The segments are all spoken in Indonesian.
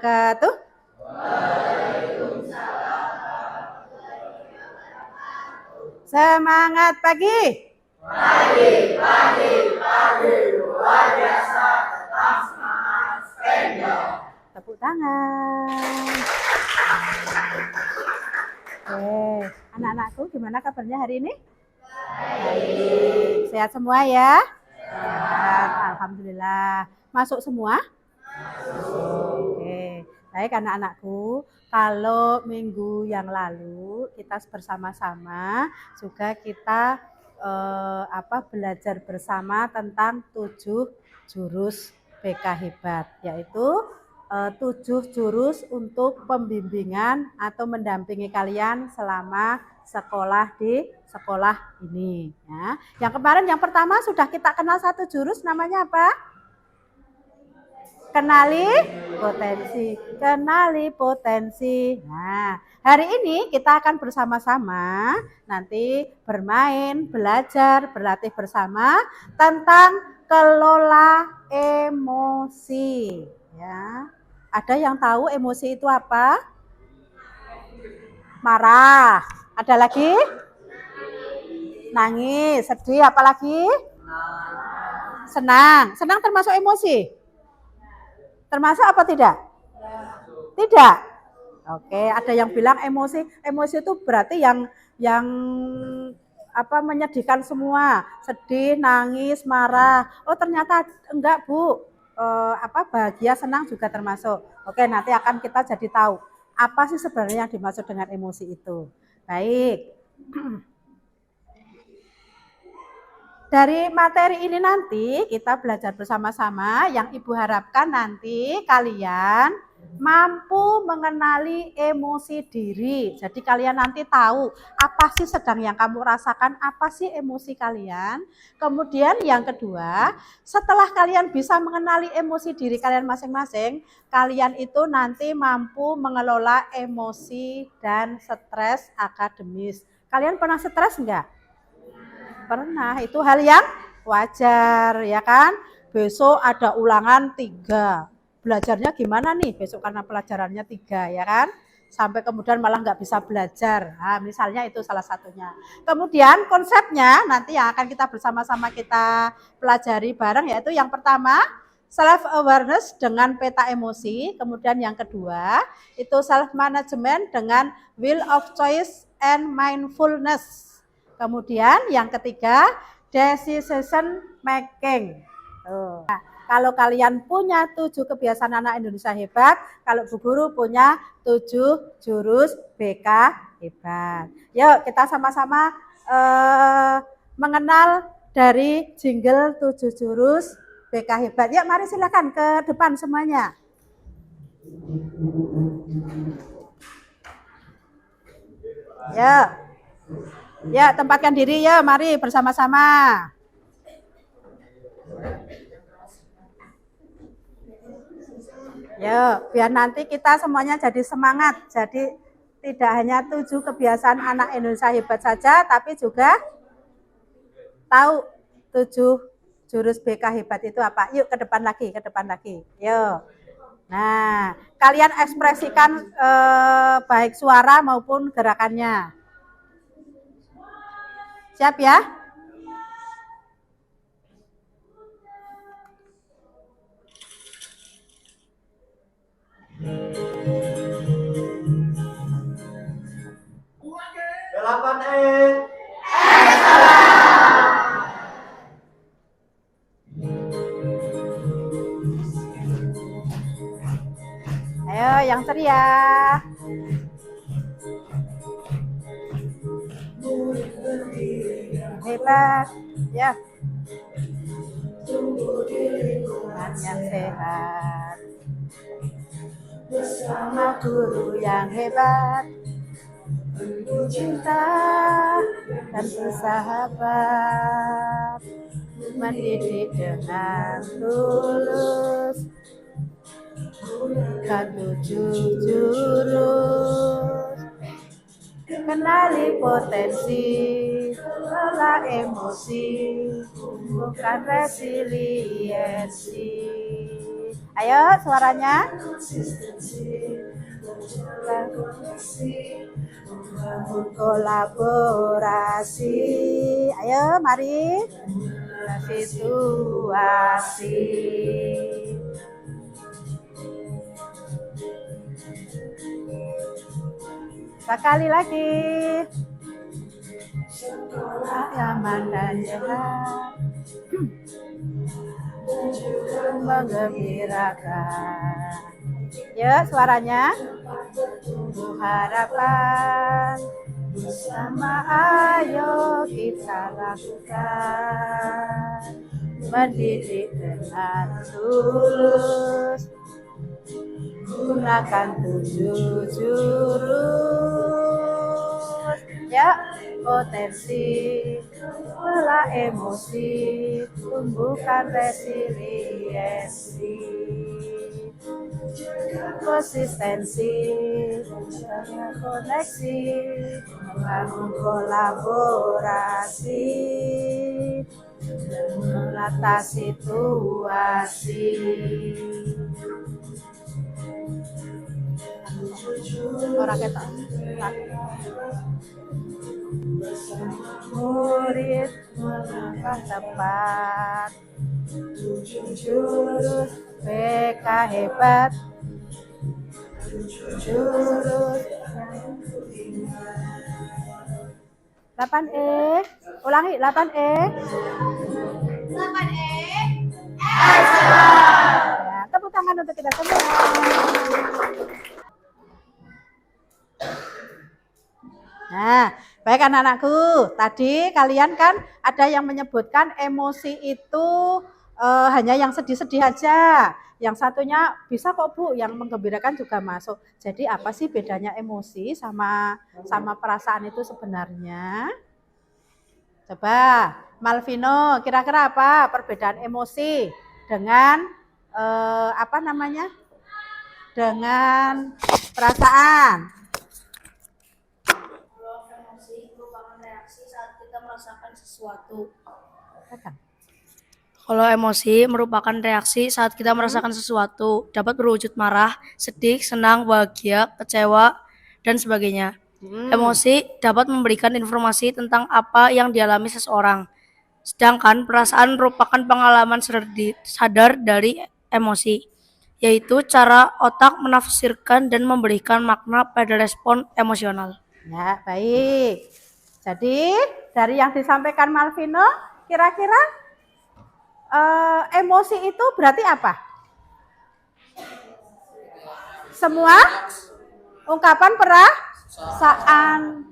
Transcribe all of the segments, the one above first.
Wabarakatuh. Semangat pagi. Pagi, luar biasa, tetap semangat, tepuk tangan. Oke, anak-anakku gimana kabarnya hari ini? Baik. Sehat semua ya? Sehat, alhamdulillah. Masuk semua? Oke, baik anak-anakku. Kalau minggu yang lalu kita bersama-sama juga kita belajar bersama tentang 7 jurus BK Hebat, yaitu 7 jurus untuk pembimbingan atau mendampingi kalian selama sekolah di sekolah ini. Ya. Yang kemarin yang pertama sudah kita kenal 1 jurus, namanya apa? Kenali potensi, kenali potensi. Nah, hari ini kita akan bersama-sama nanti bermain, belajar, berlatih bersama tentang kelola emosi. Ya, ada yang tahu emosi itu apa? Marah. Ada lagi? Nangis, sedih, apalagi? Senang. Senang termasuk emosi? Termasuk apa tidak? Tidak. Oke, ada yang bilang emosi itu berarti yang menyedihkan semua, sedih, nangis, marah. Oh, ternyata enggak, Bu. Bahagia, senang juga termasuk. Oke, nanti akan kita jadi tahu apa sih sebenarnya yang dimaksud dengan emosi itu. Baik. Dari materi ini nanti kita belajar bersama-sama, yang Ibu harapkan nanti kalian mampu mengenali emosi diri. Jadi kalian nanti tahu apa sih sedang yang kamu rasakan, apa sih emosi kalian. Kemudian yang kedua, setelah kalian bisa mengenali emosi diri kalian masing-masing, kalian itu nanti mampu mengelola emosi dan stres akademis. Kalian pernah stres enggak? Pernah, itu hal yang wajar ya kan. Besok ada ulangan 3, belajarnya gimana nih besok karena pelajarannya 3 ya kan, sampai kemudian malah nggak bisa belajar. Nah, misalnya itu salah satunya. Kemudian konsepnya nanti yang akan kita bersama-sama kita pelajari bareng, yaitu yang pertama self awareness dengan peta emosi, kemudian yang kedua itu self management dengan will of choice and mindfulness. Kemudian yang ketiga, decision making. Nah, kalau kalian punya 7 kebiasaan anak Indonesia hebat, kalau Bu Guru punya 7 jurus BK hebat. Yuk kita sama-sama mengenal dari jingle 7 jurus BK hebat. Yuk mari silakan ke depan semuanya. Yuk. Ya, tempatkan diri ya, mari bersama-sama. Ya, biar nanti kita semuanya jadi semangat. Jadi tidak hanya 7 kebiasaan anak Indonesia hebat saja, tapi juga tahu 7 jurus BK hebat itu apa. Yuk ke depan lagi, Yuk. Nah, kalian ekspresikan baik suara maupun gerakannya. Siap ya? Ayo yang ceria. Hebat ya. Tumbuh di lingkungan yang sehat bersama guru yang hebat, penuh cinta dan bersahabat, mendidik dengan tulus, gunakan 7 jurus, kenali potensi, kelola emosi, tumbuhkan resiliensi. Ayo suaranya. Kolaborasi. Ayo mari. Situasi. Sekali lagi. Aman dan sehat. Menggembirakan. Ya, suaranya. Harapan bersama ayo kita lakukan. Mendidik dengan tulus. Gunakan 7 jurus. Ya, potensi, olah emosi, tumbuhkan resiliensi, konsistensi, koneksi, membangun kolaborasi, menata situasi. Orang ketok. Murid melangkah tepat, jurus PK hebat, jurus 8E, ulangi 8E. 8E. Ya, tepuk tangan untuk kita semua. Nah, baik anak-anakku, tadi kalian kan ada yang menyebutkan emosi itu hanya yang sedih-sedih aja. Yang satunya bisa kok Bu, yang menggembirakan juga masuk. Jadi apa sih bedanya emosi sama perasaan itu sebenarnya? Coba, Malvino, kira-kira apa perbedaan emosi dengan dengan perasaan? Merasakan sesuatu. Kalau emosi merupakan reaksi saat kita merasakan sesuatu, dapat berwujud marah, sedih, senang, bahagia, kecewa, dan sebagainya. Emosi dapat memberikan informasi tentang apa yang dialami seseorang. Sedangkan perasaan merupakan pengalaman sadar dari emosi, yaitu cara otak menafsirkan dan memberikan makna pada respon emosional. Ya, baik. Jadi dari yang disampaikan Malvino, kira-kira emosi itu berarti apa? Semua ungkapan perasaan,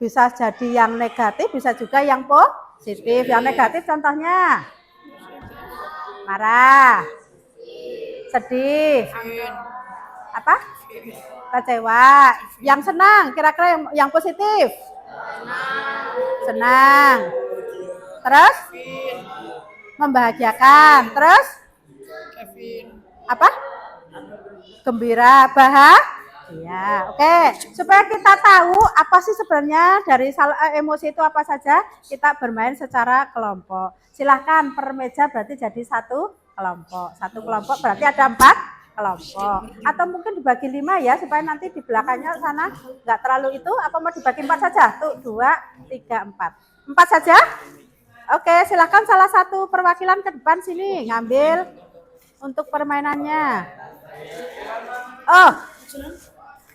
bisa jadi yang negatif, bisa juga yang positif. Yang negatif contohnya marah, sedih, apa? Kecewa. Yang senang, kira-kira yang positif? Senang. Terus? Membahagiakan. Terus? Apa? Gembira, bahagia. Oke, supaya kita tahu apa sih sebenarnya dari emosi itu apa saja, kita bermain secara kelompok. Silahkan per meja berarti jadi satu kelompok. Satu kelompok berarti ada 4 kelompok. Atau mungkin dibagi 5 ya, supaya nanti di belakangnya sana nggak terlalu itu. Apa mau dibagi 4 saja? Tuh, 2, 3, 4. 4 saja? Oke, silahkan salah satu perwakilan ke depan sini ngambil untuk permainannya. Oh,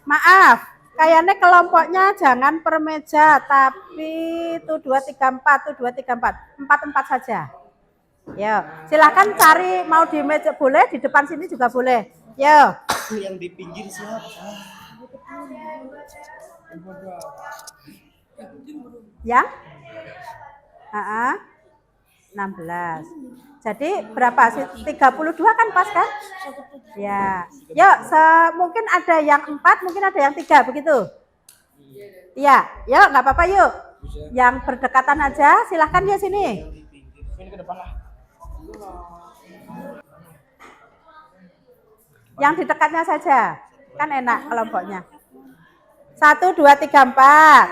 maaf, kayaknya kelompoknya jangan per meja, tapi tuh 2, 3, 4, tuh 2, 3, 4, 4 saja. Yo, silakan cari, mau di meja boleh, di depan sini juga boleh. Yo. Yang di pinggir siapa? Yang? 16. Jadi berapa sih? 32 kan pas kan? Ya. Yuk, mungkin ada yang 4, mungkin ada yang 3, begitu? Iya, yuk nggak apa-apa yuk. Yang berdekatan aja, silahkan ya sini. Ini ke depan lah. Yang di dekatnya saja, kan enak kelompoknya. 1, 2, 3, 4.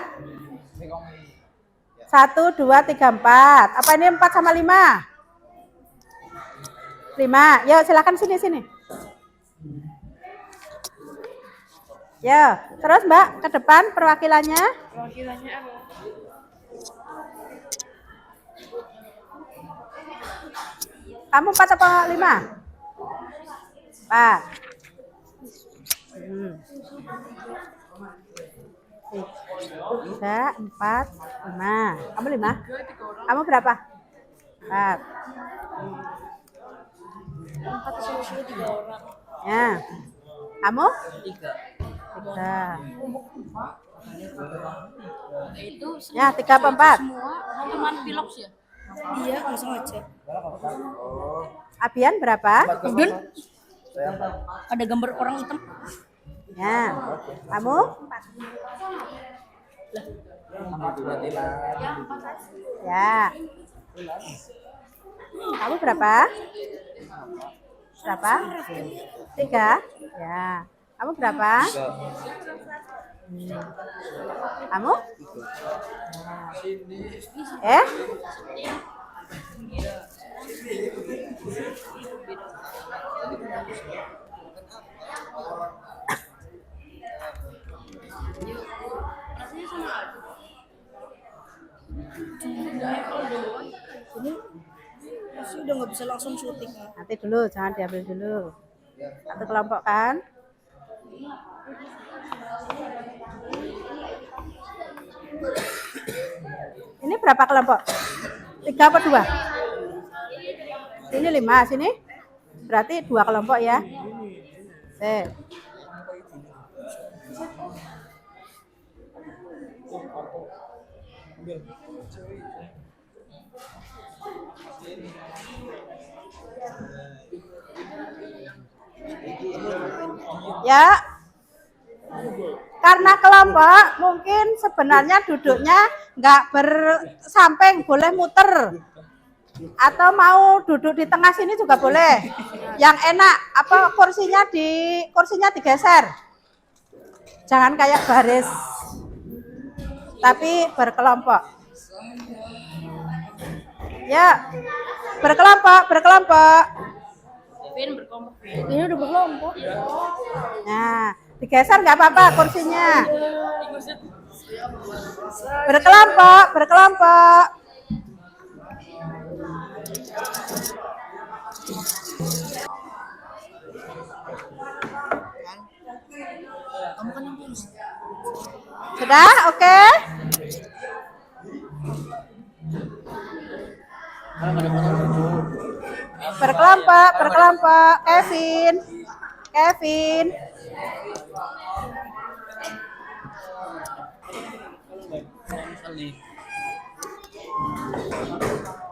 1, 2, 3, 4. Apa ini 4 sama 5? 5. Yuk silakan sini. Ya, terus Mbak ke depan perwakilannya. Perwakilannya apa? Kamu 4 apa 5? 4. 3, 4, 5. Kamu 5? Kamu berapa? 4. 4 solusinya 3 orang. Ya. Kamu? 3. 3. Itu Ya, 3 apa 4? semua teman piloks ya? Iya, nggak sengaja. Abian berapa? Kemudian ada gambar orang hitam. Ya. Kamu? Ya. Kamu berapa? Berapa? 3? Ya. Kamu berapa? Kamu? Eh? Ini masih udah nggak bisa langsung syuting. Nanti dulu, jangan diambil dulu. Satu kelompok kan? Ini berapa kelompok? 3 apa 2? Sini 5, sini? Berarti 2 kelompok ya? Sip. Ya, karena kelompok mungkin sebenarnya duduknya nggak bersamping, boleh muter atau mau duduk di tengah sini juga boleh. Yang enak apa kursinya digeser, jangan kayak baris, tapi berkelompok. Ya, berkelompok. Ini udah berkelompok. Nah, digeser nggak apa-apa kursinya. Berkelompok. Sudah, oke? Berkelompok. Kevin.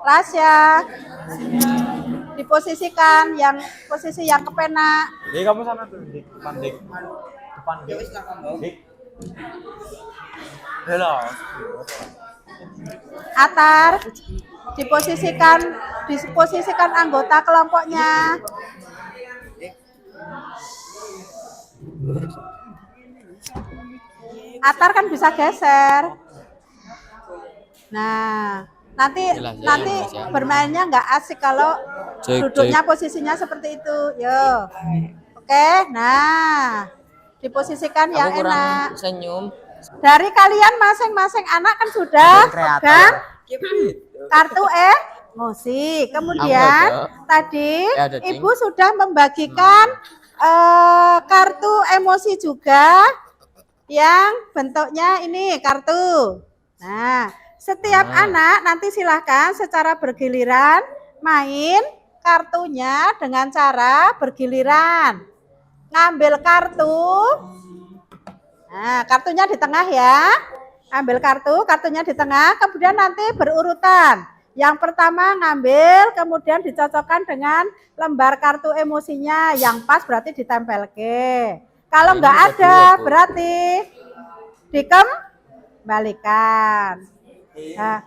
Lasya. Diposisikan posisi yang kepenak. Jadi kamu sana tuh, Dik. Depan Dik. Dik. Hello. Atar. Diposisikan anggota kelompoknya. Atar kan bisa geser. Nah, nanti bermainnya nggak asik kalau duduknya posisinya seperti itu. Yo, oke. Nah, diposisikan yang enak. Senyum. Dari kalian masing-masing anak kan sudah pegang kartu emosi. Kemudian tadi Ibu sudah membagikan kartu emosi juga yang bentuknya ini kartu. Nah, setiap anak nanti silahkan secara bergiliran main kartunya dengan cara bergiliran. Ngambil kartu. Nah, kartunya di tengah ya. Ambil kartunya di tengah, kemudian nanti berurutan. Yang pertama ngambil, kemudian dicocokkan dengan lembar kartu emosinya. Yang pas berarti ditempel ke. Kalau nggak ada, berarti dikembalikan. Nah,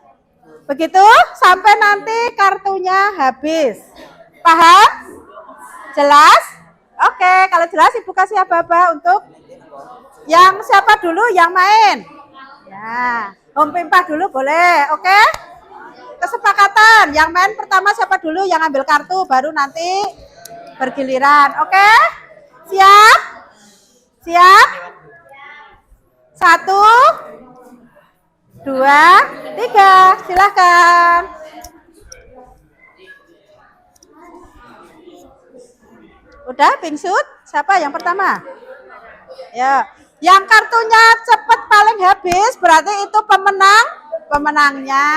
begitu sampai nanti kartunya habis. Paham? Jelas? Oke, kalau jelas Ibu kasih aba-aba untuk yang siapa dulu yang main? Ya, Om Pimpah dulu boleh, oke? Kesepakatan, yang main pertama siapa dulu yang ambil kartu, baru nanti bergiliran, oke? Siap? Siap? 1, 2, 3. Silakan. Udah, pingsut? Siapa yang pertama? Ya, yang kartunya cepat paling habis berarti itu pemenangnya.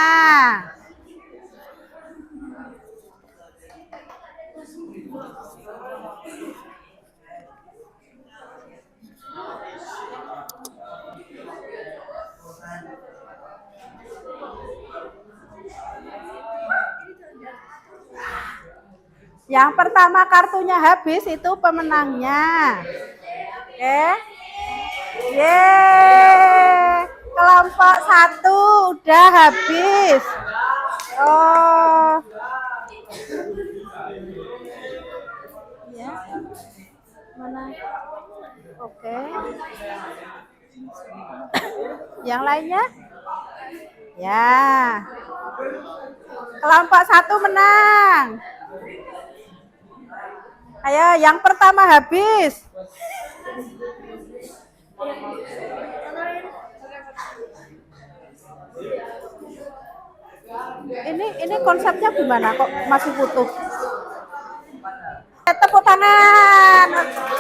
Yang pertama kartunya habis itu pemenangnya. Oke. Yeay. Kelompok 1 udah habis. Oh. Ya. Mana? Oke. Yang lainnya? Ya. Kelompok 1 menang. Ayo, yang pertama habis. Ini konsepnya gimana kok masih butuh? Tepuk tangan.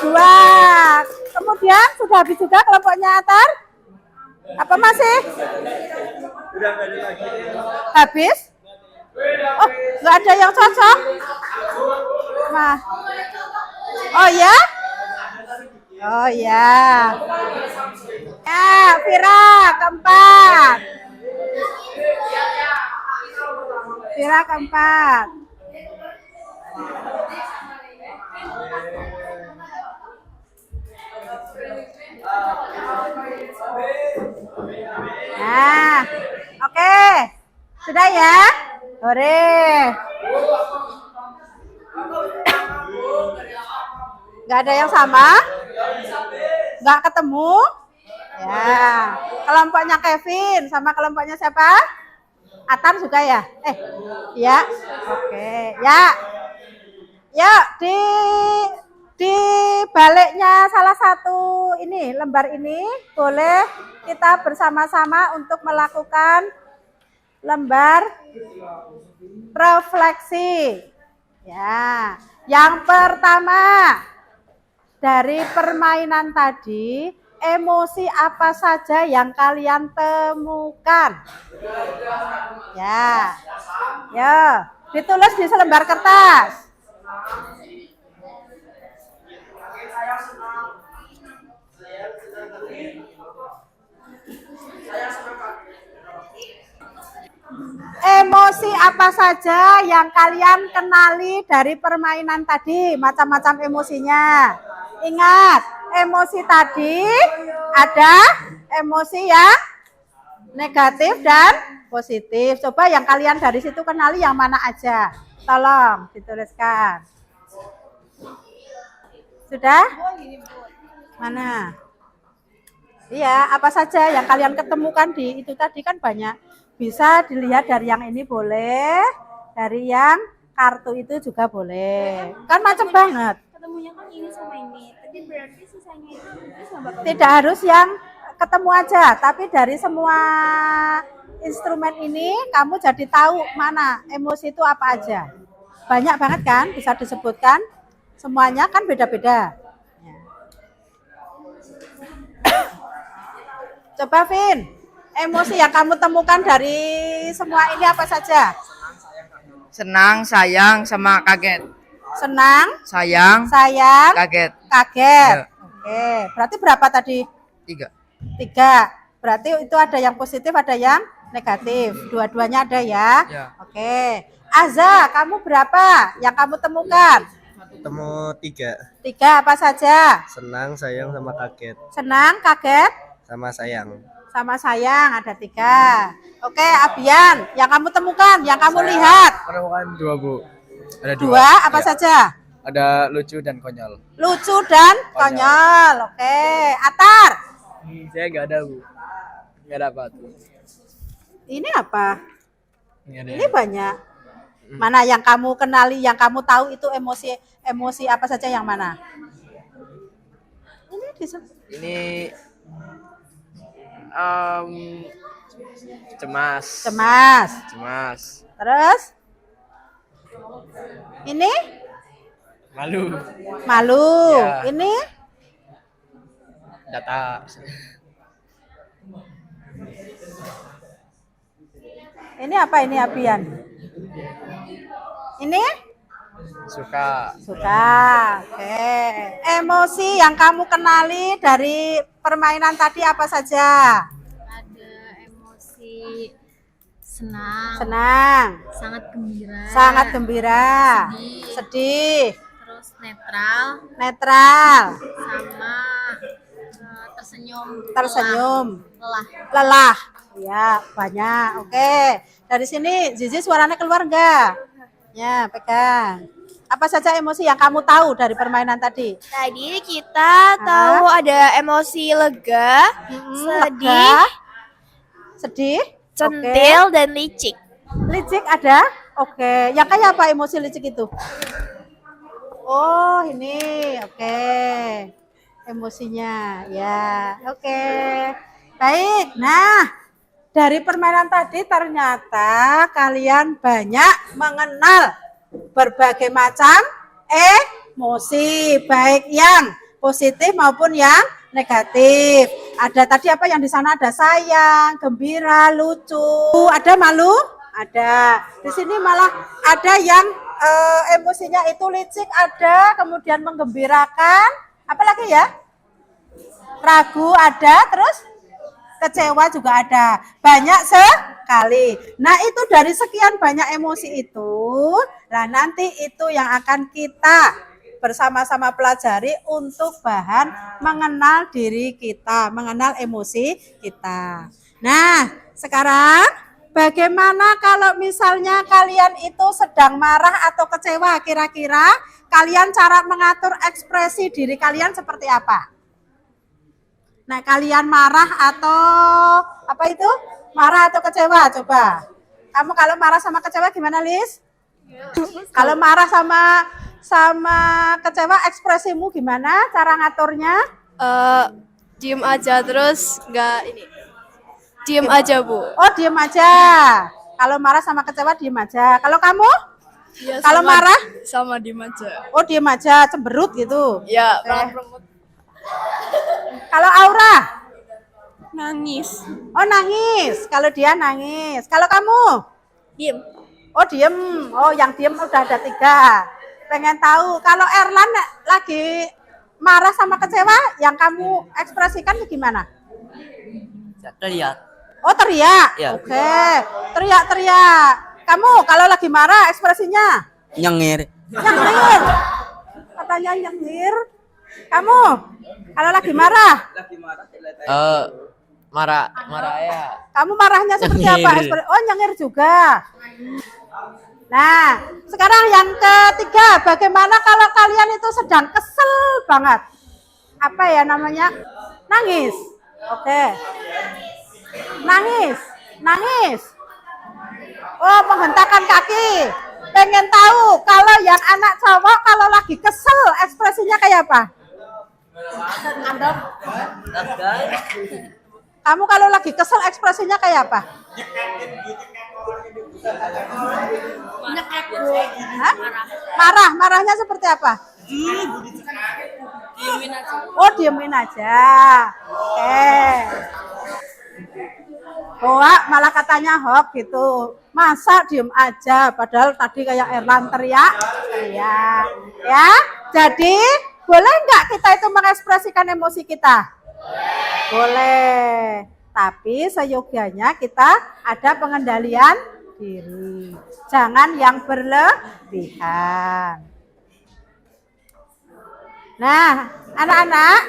2. Kemudian sudah habis juga kelompoknya Atar? Apa masih? Udah nggak ada lagi. Habis? Oh, nggak ada yang cocok? Nah. Oh ya? Oh ya. Ya, Vira keempat. Vira keempat. Nah, oke. Sudah ya? Hore. Nggak ada yang sama? Nggak ketemu? Ya. Kelompoknya Kevin sama kelompoknya siapa? Atar juga ya? Ya. Oke. Ya. Ya, di baliknya salah satu ini, lembar ini boleh kita bersama-sama untuk melakukan lembar refleksi. Ya. Yang pertama, dari permainan tadi, emosi apa saja yang kalian temukan? Ya. Ya, ditulis di selembar kertas. Emosi apa saja yang kalian kenali dari permainan tadi? Macam-macam emosinya. Ingat, emosi tadi ada emosi yang negatif dan positif. Coba yang kalian dari situ kenali yang mana aja. Tolong dituliskan. Sudah? Mana? Iya, apa saja yang kalian ketemukan di itu tadi kan banyak. Bisa dilihat dari yang ini boleh, dari yang kartu itu juga boleh. Kan macam banget. Ketemunya kan ini sama ini. Tadi berarti sisanya itu sama bapak. Tidak harus yang ketemu aja, tapi dari semua instrumen ini kamu jadi tahu mana emosi itu apa aja. Banyak banget kan, bisa disebutkan. Semuanya kan beda-beda. Coba Vin, emosi yang kamu temukan dari semua ini apa saja? Senang, sayang, sama kaget. Senang, Sayang, kaget. Ya. Oke, berarti berapa tadi? 3. 3. Berarti itu ada yang positif, ada yang negatif. Dua-duanya ada ya? Ya. Oke. Azza, kamu berapa yang kamu temukan? Temu 3. 3 apa saja? Senang, sayang, sama kaget. Senang, kaget, Sama sayang. sama sayang ada 3. Oke, Abian, yang kamu temukan, yang kamu lihat. Menemukan 2, Bu. Ada 2. 2 apa saja? Ada lucu dan konyol. Lucu dan konyol. Oke, Atar. Saya nggak ada, Bu. Nggak dapat. Ini apa? Nggak ada. Ini banyak. Mana yang kamu kenali, yang kamu tahu itu emosi apa saja yang mana? Ini em, cemas. Cemas. Cemas. Terus? Ini? Malu. Malu. Ya. Ini? Data. Ini apa ini Abian? Ini? Suka. Suka. Oke. Emosi yang kamu kenali dari permainan tadi apa saja? Ada emosi senang, Senang, sangat gembira, sangat gembira, sedih. sedih, terus netral, netral, sama tersenyum, tersenyum, lelah. lelah. Ya, banyak. Oke. Dari sini Zizi suaranya keluar enggak? Ya, pegang. Apa saja emosi yang kamu tahu dari permainan tadi? Tadi kita tahu ada emosi lega, sedih, Lega, sedih, centil, dan licik. licik ada? Oke. Yang kayak apa emosi licik itu? Oh, ini. Oke. Emosinya. Ya, oke. Baik. Nah, dari permainan tadi ternyata kalian banyak mengenal berbagai macam emosi, baik yang positif maupun yang negatif. Ada tadi apa yang di sana ada sayang, gembira, lucu, ada malu, ada. Di sini malah ada yang emosinya itu licik, ada, kemudian menggembirakan, apalagi ya? Ragu ada, terus kecewa juga ada. Banyak sekali. Nah, itu dari sekian banyak emosi itu, nah nanti itu yang akan kita bersama-sama pelajari untuk bahan mengenal diri kita, mengenal emosi kita. Nah, sekarang bagaimana kalau misalnya kalian itu sedang marah atau kecewa, kira-kira kalian cara mengatur ekspresi diri kalian seperti apa? Nah, kalian marah atau apa itu? Marah atau kecewa? Coba. Kamu kalau marah sama kecewa gimana, Lis? Kalau marah sama kecewa ekspresimu gimana? Cara ngaturnya? Diem aja terus nggak ini. Diem aja, Bu. Oh, diem aja. Kalau marah sama kecewa diem aja. Kalau kamu? Ya, Kalau marah? sama diem aja. Oh, diem aja, cemberut gitu. Ya, Oke. Kalau Aura? nangis. Oh, nangis. Kalau dia nangis. Kalau kamu? Diem. Oh, diem. Oh, yang diem udah ada 3. Pengen tahu. Kalau Erlan lagi marah sama kecewa, yang kamu ekspresikan gimana? Teriak. Oh, teriak. Ya. Oke. Teriak-teriak. Kamu kalau lagi marah ekspresinya? Nyengir. Nyengir. Katanya nyengir. Kamu kalau lagi marah? Marah ya. Kamu marahnya seperti apa? Nyengir. Oh, nyengir juga. Nah, sekarang yang ketiga, bagaimana kalau kalian itu sedang kesel banget? Apa ya namanya? Nangis. Oke. Nangis. Nangis. Oh, menghentakkan kaki. Pengen tahu kalau yang anak cowok kalau lagi kesel ekspresinya kayak apa? Kamu kalau lagi kesel ekspresinya kayak apa? Hah? Marah. Marahnya seperti apa? Oh, diemin aja. Oke. Hoak malah katanya hoak gitu. Masa diem aja padahal tadi kayak Erlan teriak. Ya. Jadi boleh nggak kita itu mengekspresikan emosi kita? Boleh. Tapi seyogianya kita ada pengendalian diri. Jangan yang berlebihan. Nah, anak-anak,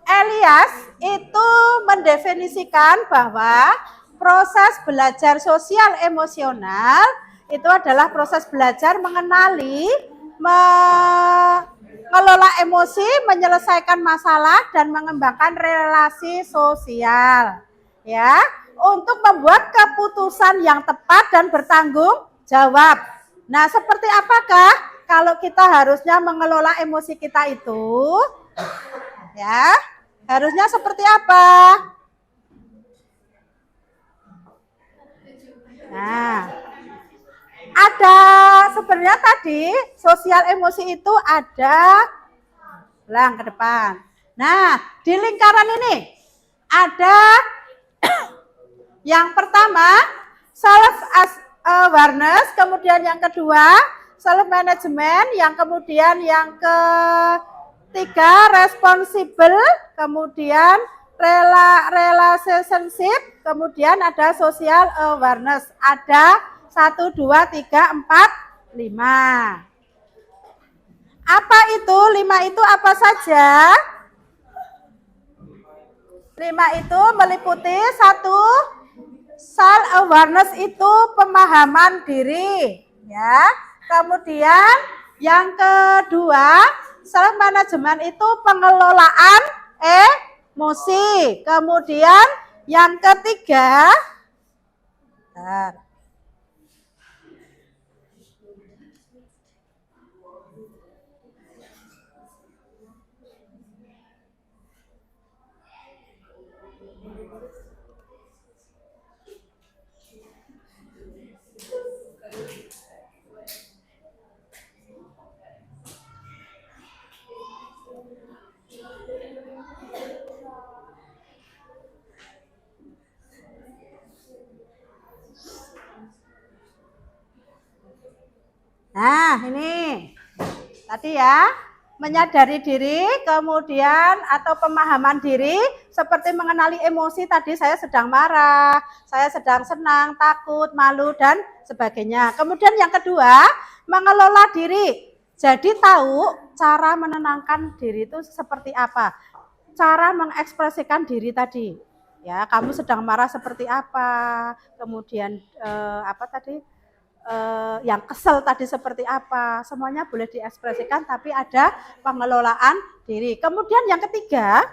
Elias itu mendefinisikan bahwa proses belajar sosial emosional itu adalah proses belajar mengenali, mengelola emosi, menyelesaikan masalah, dan mengembangkan relasi sosial. Ya, untuk membuat keputusan yang tepat dan bertanggung jawab. Nah, seperti apakah kalau kita harusnya mengelola emosi kita itu? Ya, harusnya seperti apa? Nah, ada sebenarnya tadi sosial emosi itu ada ulang ke depan. Nah, di lingkaran ini ada yang pertama self awareness, kemudian yang kedua self management, yang kemudian yang ketiga responsible, kemudian relationship, kemudian ada social awareness. Ada 1, 2, 3, 4, 5. Apa itu? 5 itu apa saja? 5 itu meliputi 1, self awareness itu pemahaman diri, ya. Kemudian yang kedua, self management itu pengelolaan emosi. Kemudian yang ketiga, nah ini tadi ya, menyadari diri, kemudian atau pemahaman diri seperti mengenali emosi. Tadi saya sedang marah, saya sedang senang, takut, malu dan sebagainya. Kemudian yang kedua, mengelola diri. Jadi tahu cara menenangkan diri itu seperti apa, cara mengekspresikan diri tadi. Ya, kamu sedang marah seperti apa, kemudian apa tadi? Yang kesel tadi seperti apa, semuanya boleh diekspresikan, tapi ada pengelolaan diri. Kemudian yang ketiga,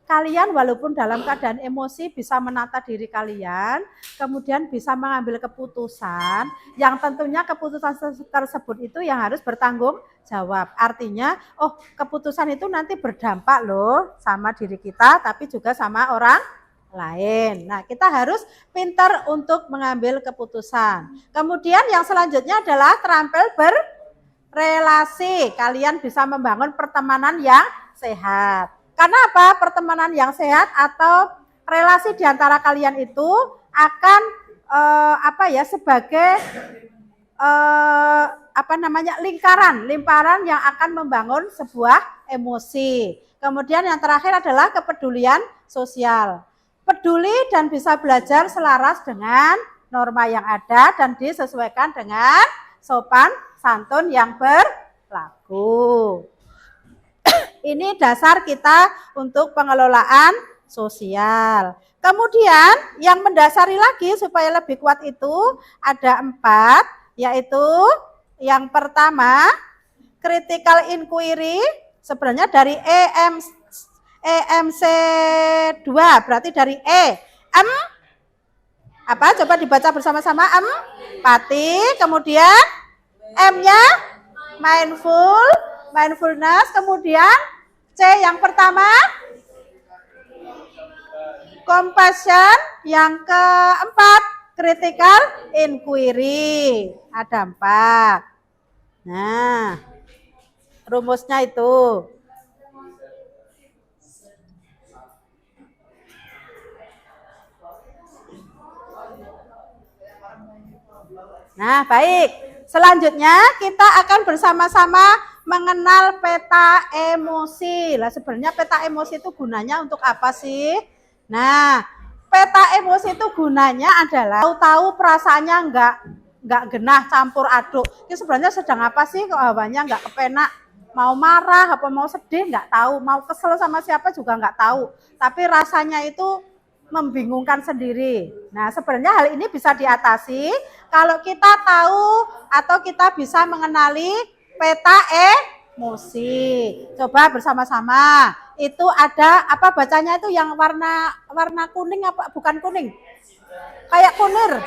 kalian walaupun dalam keadaan emosi bisa menata diri kalian, kemudian bisa mengambil keputusan, yang tentunya keputusan tersebut itu yang harus bertanggung jawab. Artinya, oh keputusan itu nanti berdampak loh sama diri kita, tapi juga sama orang lain. Nah, kita harus pintar untuk mengambil keputusan. Kemudian yang selanjutnya adalah terampil berrelasi. Kalian bisa membangun pertemanan yang sehat. Karena apa? Pertemanan yang sehat atau relasi di antara kalian itu akan sebagai lingkaran yang akan membangun sebuah emosi. Kemudian yang terakhir adalah kepedulian sosial. Peduli dan bisa belajar selaras dengan norma yang ada dan disesuaikan dengan sopan santun yang berlaku. Ini dasar kita untuk pengelolaan sosial. Kemudian yang mendasari lagi supaya lebih kuat itu ada 4, yaitu yang pertama critical inquiry, sebenarnya dari EMC 2, berarti dari coba dibaca bersama-sama, empati, kemudian M-nya mindfulness, kemudian C yang pertama compassion, yang keempat critical inquiry. Ada 4. Nah, rumusnya itu. Nah, baik. Selanjutnya kita akan bersama-sama mengenal peta emosi. Lah sebenarnya peta emosi itu gunanya untuk apa sih? Nah, peta emosi itu gunanya adalah tahu-tahu perasaannya enggak genah campur aduk. Ini sebenarnya sedang apa sih kok hawanya enggak kepenak? Mau marah apa mau sedih enggak tahu, mau kesel sama siapa juga enggak tahu. Tapi rasanya itu membingungkan sendiri. Nah, sebenarnya hal ini bisa diatasi kalau kita tahu atau kita bisa mengenali peta emosi. Coba bersama-sama. Itu ada apa bacanya itu yang warna kuning apa bukan kuning? Kayak kunir.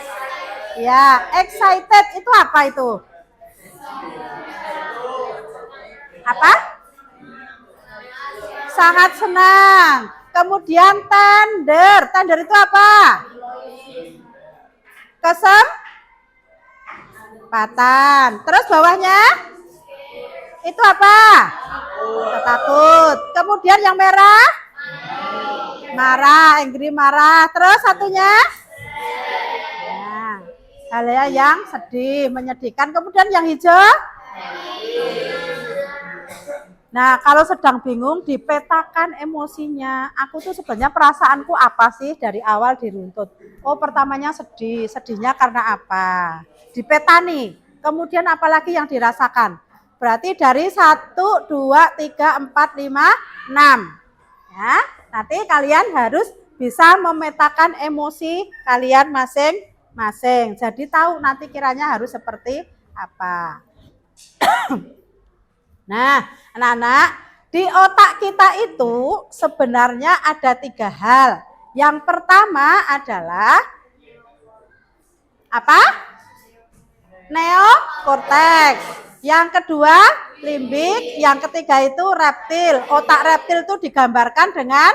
Ya, excited itu apa itu? Apa? Sangat senang. Kemudian tender. Tender itu apa? Kesempatan. Terus bawahnya? Itu apa? Takut. Kemudian yang merah? Marah. Angry marah. Terus satunya? Nah, kalian yang sedih, menyedihkan. Kemudian yang hijau? Nah, kalau sedang bingung dipetakan emosinya. Aku tuh sebenarnya perasaanku apa sih dari awal diruntut. Oh, pertamanya sedih. Sedihnya karena apa? Dipetani. Kemudian apalagi yang dirasakan? Berarti dari 1, 2, 3, 4, 5, 6. Ya, nanti kalian harus bisa memetakan emosi kalian masing-masing. Jadi tahu nanti kiranya harus seperti apa. Nah, anak-anak, di otak kita itu sebenarnya ada 3 hal. Yang pertama adalah apa? Neokorteks. Yang kedua, limbik. Yang ketiga itu reptil. Otak reptil itu digambarkan dengan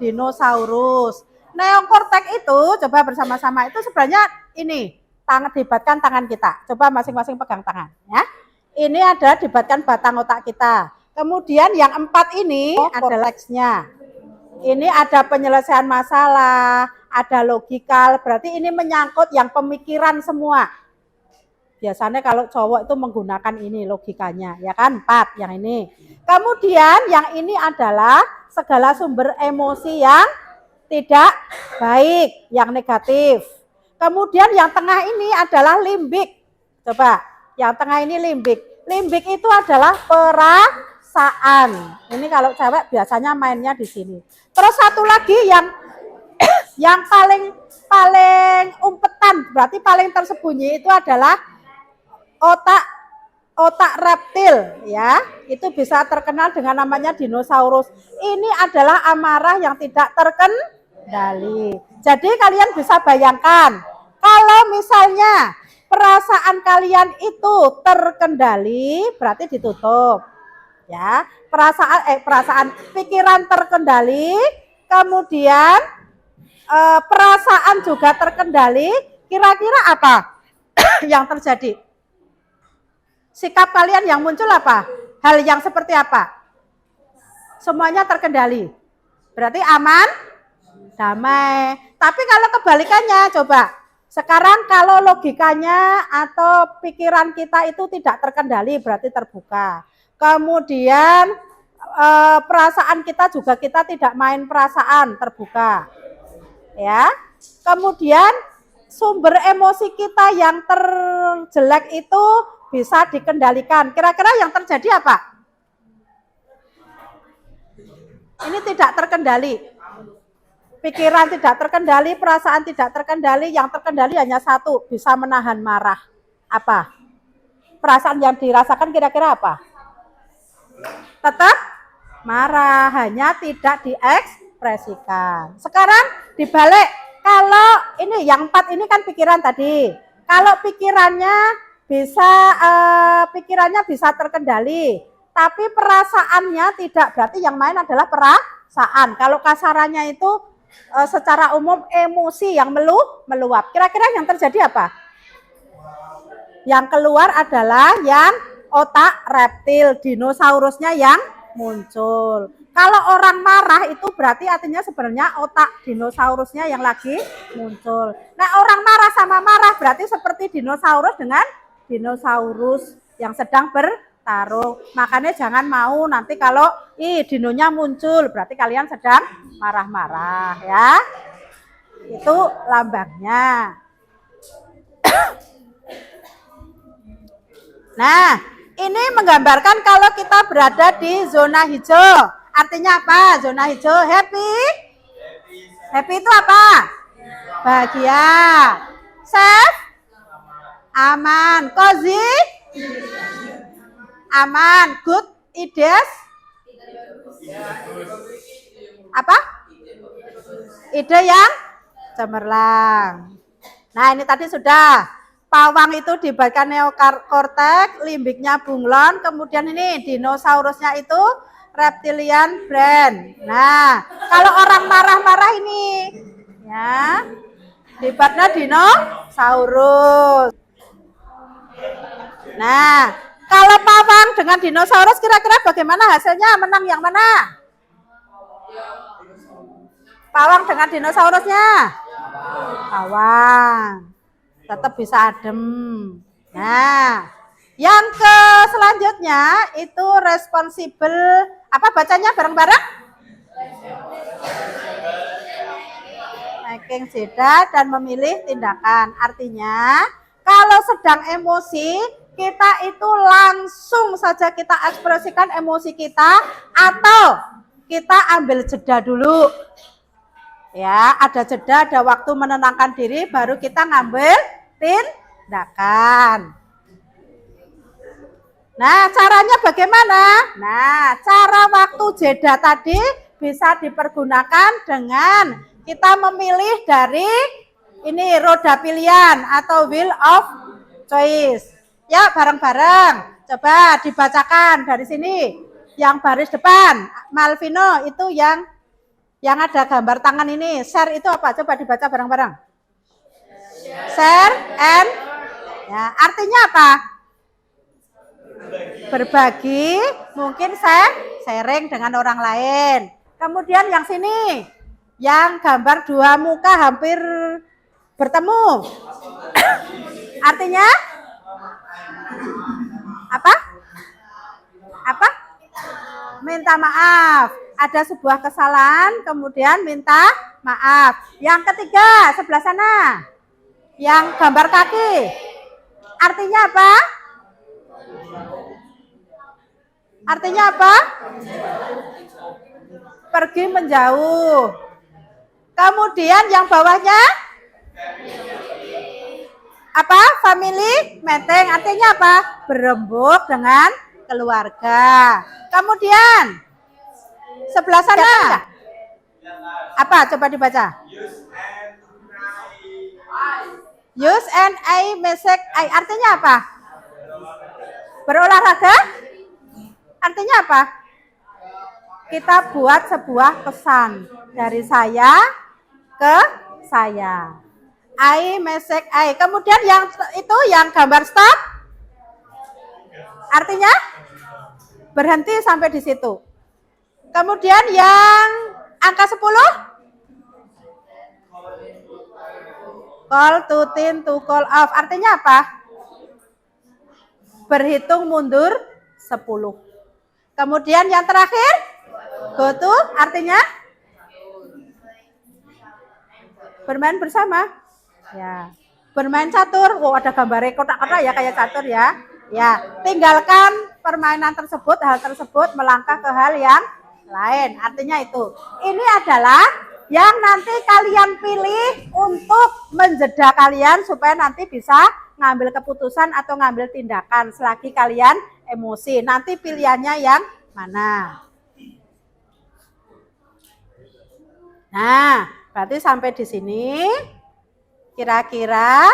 dinosaurus. Neokorteks itu, coba bersama-sama, itu sebenarnya ini, dibatkan tangan kita. Coba masing-masing pegang tangan, ya. Ini ada dibatkan batang otak kita. Kemudian yang 4 ini ada korteksnya. Ini ada penyelesaian masalah, ada logikal. Berarti ini menyangkut yang pemikiran semua. Biasanya kalau cowok itu menggunakan ini logikanya, ya kan? 4 yang ini. Kemudian yang ini adalah segala sumber emosi yang tidak baik, yang negatif. Kemudian yang tengah ini adalah limbik. Coba. Yang tengah ini limbik. Limbik itu adalah perasaan. Ini kalau cewek biasanya mainnya di sini. Terus satu lagi yang paling umpetan, berarti paling tersembunyi itu adalah otak reptil, ya. Itu bisa terkenal dengan namanya dinosaurus. Ini adalah amarah yang tidak terkendali. Jadi kalian bisa bayangkan, kalau misalnya perasaan kalian itu terkendali, berarti ditutup. Ya, perasaan pikiran terkendali, kemudian perasaan juga terkendali, kira-kira apa yang terjadi? Sikap kalian yang muncul apa? Hal yang seperti apa? Semuanya terkendali. Berarti aman, damai. Tapi kalau kebalikannya, coba. Sekarang kalau logikanya atau pikiran kita itu tidak terkendali, berarti terbuka. Kemudian perasaan kita juga, kita tidak main perasaan, terbuka. Ya. Kemudian sumber emosi kita yang terjelek itu bisa dikendalikan. Kira-kira yang terjadi apa? Ini tidak terkendali. Pikiran tidak terkendali, perasaan tidak terkendali, yang terkendali hanya satu, bisa menahan marah. Apa? Perasaan yang dirasakan kira-kira apa? Tetap marah, hanya tidak diekspresikan. Sekarang dibalik, kalau ini yang 4 ini kan pikiran tadi. Kalau pikirannya bisa terkendali, tapi perasaannya tidak, berarti yang main adalah perasaan. Kalau kasarannya itu secara umum emosi yang meluap. Kira-kira yang terjadi apa? Yang keluar adalah yang otak reptil, dinosaurusnya yang muncul. Kalau orang marah itu berarti artinya sebenarnya otak dinosaurusnya yang lagi muncul. Nah, orang marah sama marah berarti seperti dinosaurus dengan dinosaurus yang sedang bertarung. Makanya jangan mau nanti kalau dinonya muncul berarti kalian sedang marah-marah, ya. Itu lambangnya. Nah, ini menggambarkan kalau kita berada di zona hijau. Artinya apa? Zona hijau happy. Happy itu apa? Bahagia. Safe? Aman. Cozy? Aman. Good ideas? Apa? Ide yang cemerlang. Nah, ini tadi sudah. Pawang itu dibagikan neokorteks, limbiknya bunglon, kemudian ini dinosaurusnya itu reptilian brain. Nah, kalau orang marah-marah ini, ya, hebatnya dinosaurus. Nah, kalau pawang dengan dinosaurus kira-kira bagaimana hasilnya? Menang yang mana? Pawang dengan dinosaurusnya? Pawang. Tetap bisa adem. Nah, yang ke selanjutnya itu responsible. Apa bacanya bareng-bareng? Making jeda dan memilih tindakan. Artinya, kalau sedang emosi, kita itu langsung saja kita ekspresikan emosi kita atau kita ambil jeda dulu. Ya, ada jeda, ada waktu menenangkan diri, baru kita ngambil tindakan. Nah, caranya bagaimana? Nah, cara waktu jeda tadi bisa dipergunakan dengan kita memilih dari ini roda pilihan atau wheel of choice. Ya, bareng-bareng. Coba dibacakan dari sini. Yang baris depan, Malvino itu yang ada gambar tangan ini. Share itu apa? Coba dibaca bareng-bareng. Share and ya, artinya apa? Berbagi, mungkin sharing dengan orang lain. Kemudian yang sini, yang gambar dua muka hampir bertemu. Artinya apa? Apa? Minta maaf. Ada sebuah kesalahan, kemudian minta maaf. Yang ketiga, sebelah sana. Yang gambar kaki. Artinya apa? Artinya apa? Pergi menjauh. Kemudian yang bawahnya apa? Family meeting. Artinya apa? Berembuk dengan keluarga. Kemudian sebelah sana apa? Coba dibaca. Use and I message I. Artinya apa? Berolahraga? Artinya apa? Kita buat sebuah pesan dari saya ke saya. I message I. Kemudian yang itu yang gambar stop. Artinya berhenti sampai di situ. Kemudian yang angka 10. Call to tin to call off. Artinya apa? Berhitung mundur 10. Kemudian yang terakhir, go to, artinya bermain bersama. Ya, bermain catur. Oh, ada gambarnya kotak-kotak ya, kayak catur ya. Ya, tinggalkan permainan tersebut, hal tersebut, melangkah ke hal yang lain. Artinya itu. Ini adalah yang nanti kalian pilih untuk menjeda kalian supaya nanti bisa ngambil keputusan atau ngambil tindakan selagi kalian emosi. Nanti pilihannya yang mana? Nah, berarti sampai di sini kira-kira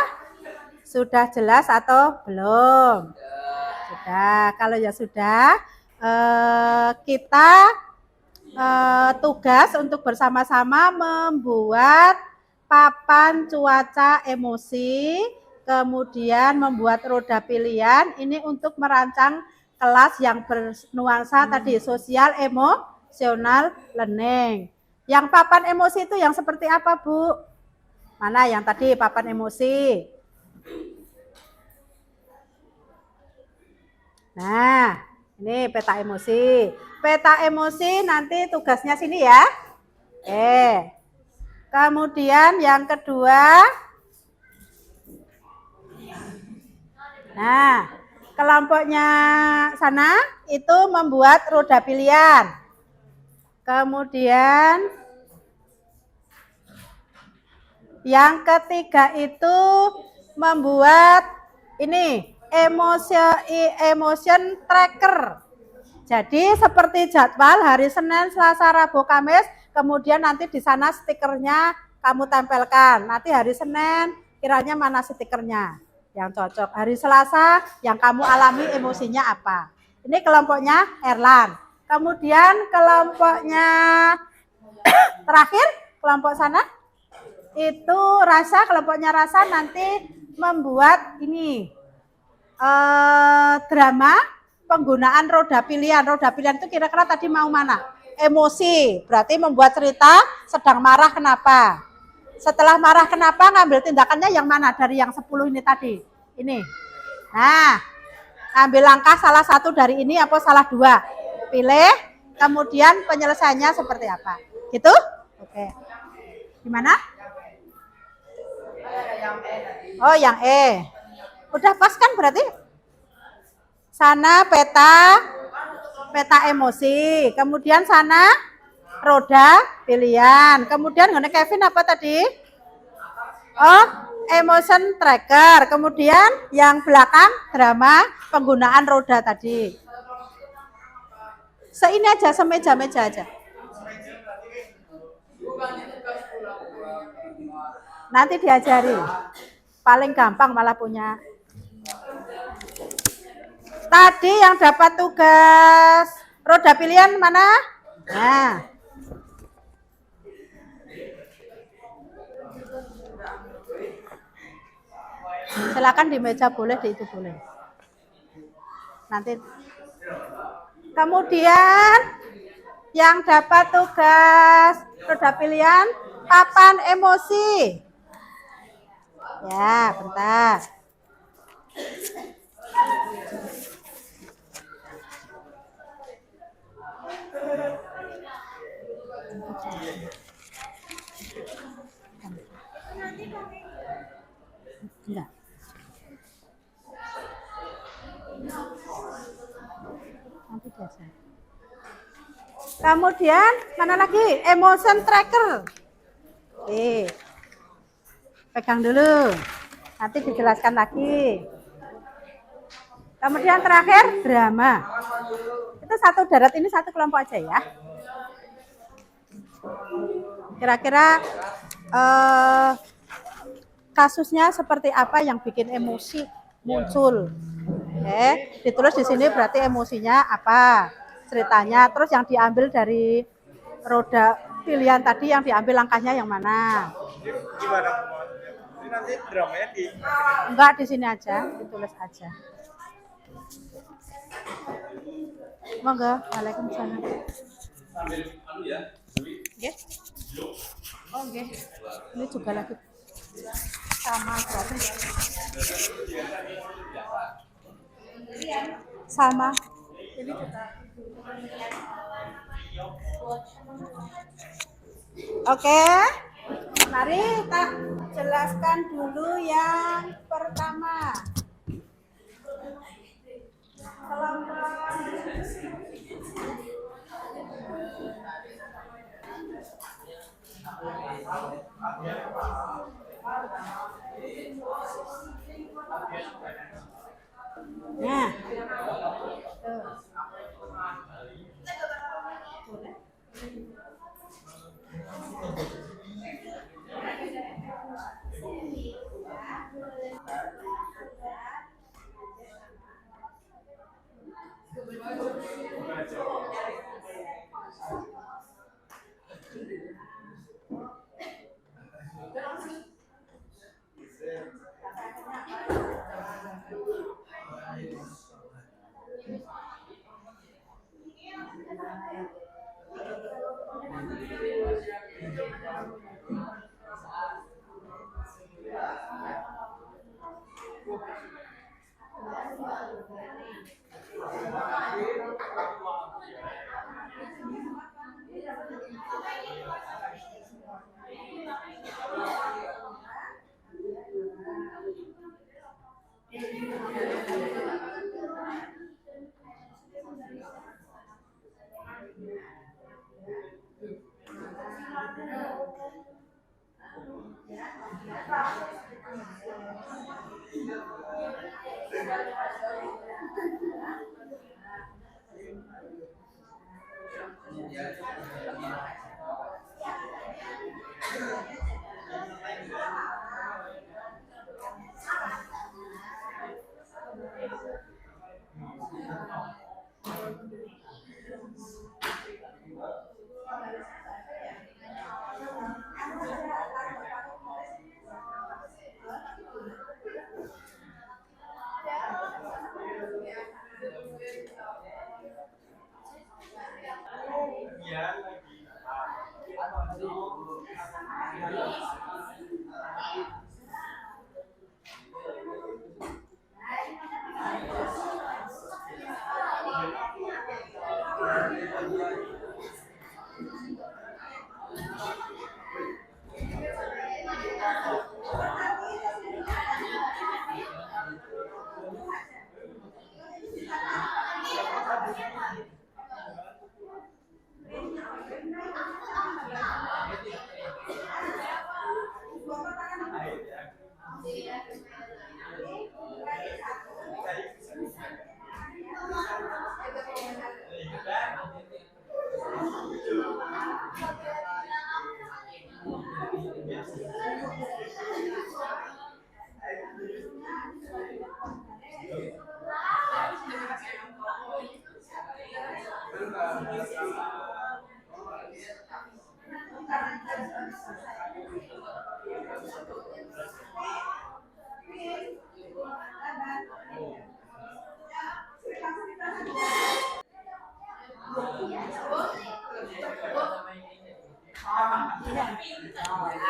sudah jelas atau belum? Sudah. Kalau ya sudah, kita tugas untuk bersama-sama membuat papan cuaca emosi, kemudian membuat roda pilihan. Ini untuk merancang kelas yang bernuansa tadi sosial emosional learning. Yang papan emosi itu yang seperti apa, Bu? Mana yang tadi papan emosi? Nah, ini peta emosi. Peta emosi nanti tugasnya sini ya. Kemudian yang kedua. Nah, kelompoknya sana itu membuat roda pilihan. Kemudian yang ketiga itu membuat ini emotion tracker. Jadi seperti jadwal hari Senin, Selasa, Rabu, Kamis, kemudian nanti di sana stikernya kamu tempelkan. Nanti hari Senin kiranya mana stikernya yang cocok. Hari Selasa yang kamu alami emosinya apa. Ini kelompoknya Erlan. Kemudian kelompoknya terakhir, kelompok sana itu rasa, kelompoknya rasa nanti membuat ini drama penggunaan roda pilihan. Roda pilihan itu kira-kira tadi mau mana? Emosi, berarti membuat cerita sedang marah kenapa. Setelah marah kenapa, ngambil tindakannya yang mana dari yang 10 ini tadi? Ini. Nah, ambil langkah salah satu dari ini apa salah dua. Pilih, kemudian penyelesaiannya seperti apa. Gitu? Oke. Gimana? Oh, yang E. Udah pas kan berarti? Sana peta emosi. Kemudian sana roda pilihan. Kemudian ngene Kevin apa tadi? Oh, emotion tracker. Kemudian yang belakang drama penggunaan roda tadi. Seini aja, semeja-meja aja. Nanti diajari. Paling gampang malah punya. Tadi yang dapat tugas roda pilihan mana? Nah. Silakan di meja boleh, di itu boleh. Nanti. Kemudian yang dapat tugas roda pilihan papan emosi. Ya, bentar. Enggak. Nanti biasa. Kemudian mana lagi? Emotion tracker. Oke. Pegang dulu. Nanti dijelaskan lagi. Kemudian terakhir drama. Itu satu darat ini satu kelompok aja ya. Kira-kira kasusnya seperti apa yang bikin emosi muncul? Ditulis di sini berarti emosinya apa? Ceritanya. Terus yang diambil dari roda pilihan tadi yang diambil langkahnya yang mana? Gimana? Ini nanti dramanya di Enggak, di sini aja, ditulis aja. Monggo, waalaikumsalam. Nggih. Oh, nggih. Ini juga lagi sama berarti. Sama. Ini juga. Oke. Mari kita jelaskan dulu yang pertama. Nah,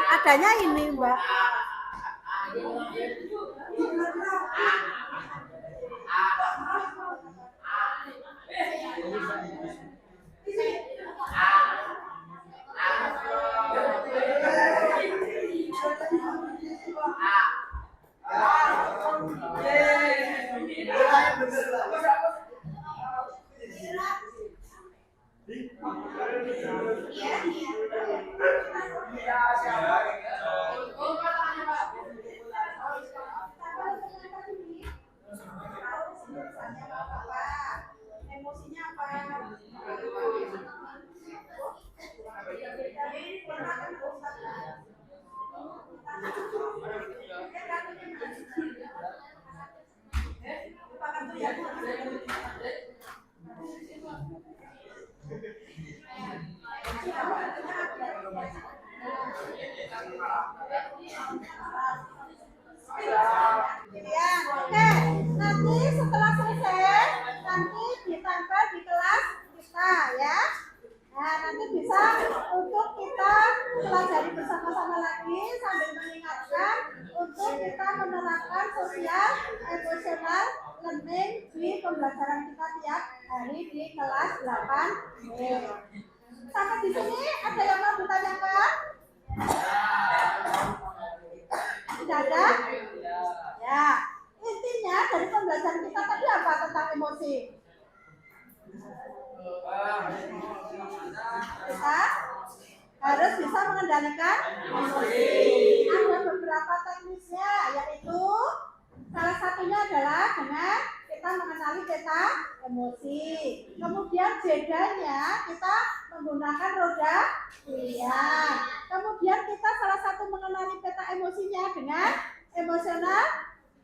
Adanya ini, Mbak. Emosinya pilihan. Oke, nanti setelah selesai, nanti ditempel di kelas kita ya. Nah, nanti bisa untuk kita pelajari bersama-sama lagi sambil mengingatkan untuk kita menerapkan sosial emosional learning di pembelajaran kita tiap hari di kelas 8B. Sampai di sini ada yang mau ditanyakan? Tidak ada? Ya, intinya dari pembelajaran kita tadi apa tentang emosi? Kita harus bisa mengendalikan emosi. Ada beberapa teknisnya, yaitu salah satunya adalah dengan kita mengenali peta emosi. Kemudian bedanya kita menggunakan roda pilihan. Kemudian kita salah satu mengenali peta emosinya dengan emosional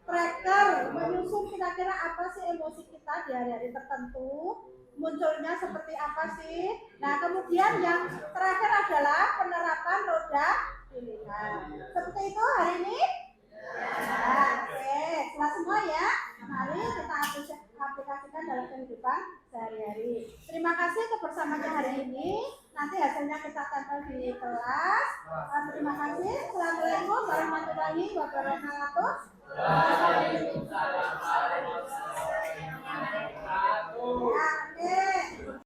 tracker, menyusun kira-kira apa sih emosi kita di hari-hari tertentu, munculnya seperti apa sih. Nah, kemudian yang terakhir adalah penerapan roda pilihan. Seperti itu hari ini? Ya, oke. Setelah semua ya, mari kita aplikasikan dalam kehidupan sehari-hari. Terima kasih kebersamaannya hari ini. Nanti hasilnya kita tempel di kelas. Terima kasih. Assalamualaikum warahmatullahi wabarakatuh.